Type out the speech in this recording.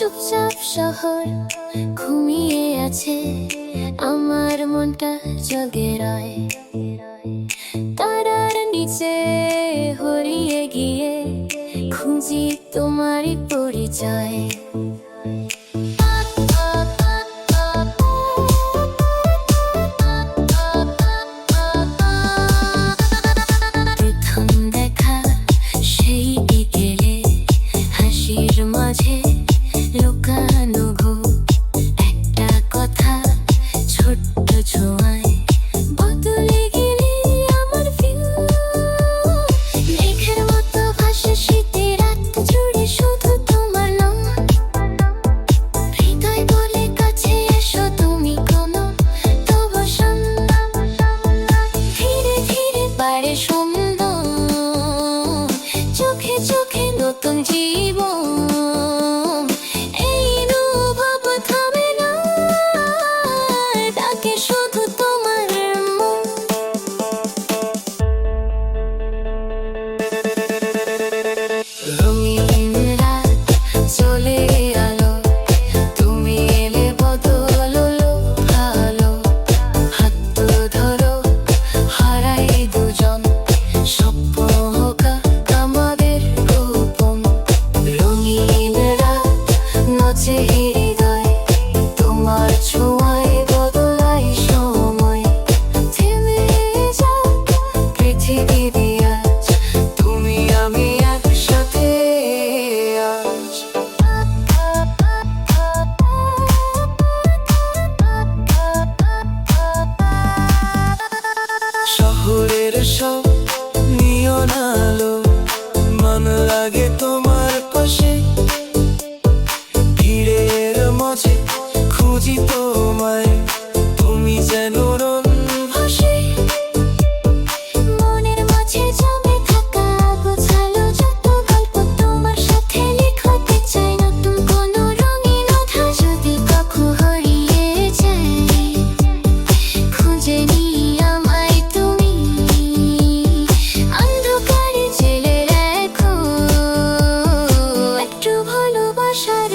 চুপচাপ শহর ঘুমিয়ে আছে, আমার মনটা জগে রয়। তারার নিচে হরিয়ে গিয়ে খুঁজি তোমারই পরিচয়। প্রথম দেখা সেই বিকেলে, হাসির মাঝে লুকানো একটা কথা, ছোট্ট ছোঁয়ায় বদলে গেলে আমার ভিউ। মেঘের মতো ভাসে শীতের রাত জুড়ে শুধু তোমার নাম। হৃদয় বলে কাছে এসো তুমি কোনো তবু ধীরে ধীরে বাড়ে সুন্দর, চোখে চোখে নতুন জীবন। এই অনুভব থামে না, ডাকে শুধু তোমার মন। রঙিন রাত চলে আলো, তুমি এলে বদল হলো ভালো। হাত ধরো হারাই দুজন, স্বপ্ন হোক আমাদের গোপন। রঙিন রাত নাচে হৃদয়, তোমার ছোঁয়ায় বদলায় সময়। থেমে যাক পৃথিবী আজ, তুমি আমি একসাথে আজ। শহরের সব নিয়ন আলো, মন লাগে তোমার পাশে। ভিড়ের মাঝে খুঁজি তোমায়, তুমি যেন রং ভাসে। মনের মাঝে জমে থাকা গোছালো যত গল্প, তোমার সাথে লিখতে চাই নতুন কোনো রঙিন অধ্যায়। যদি কখনো হারিয়ে যাই, খুঁজে নিই আমায় তুমি। অন্ধকারে জেলে রাখো একটু ভালোবাসার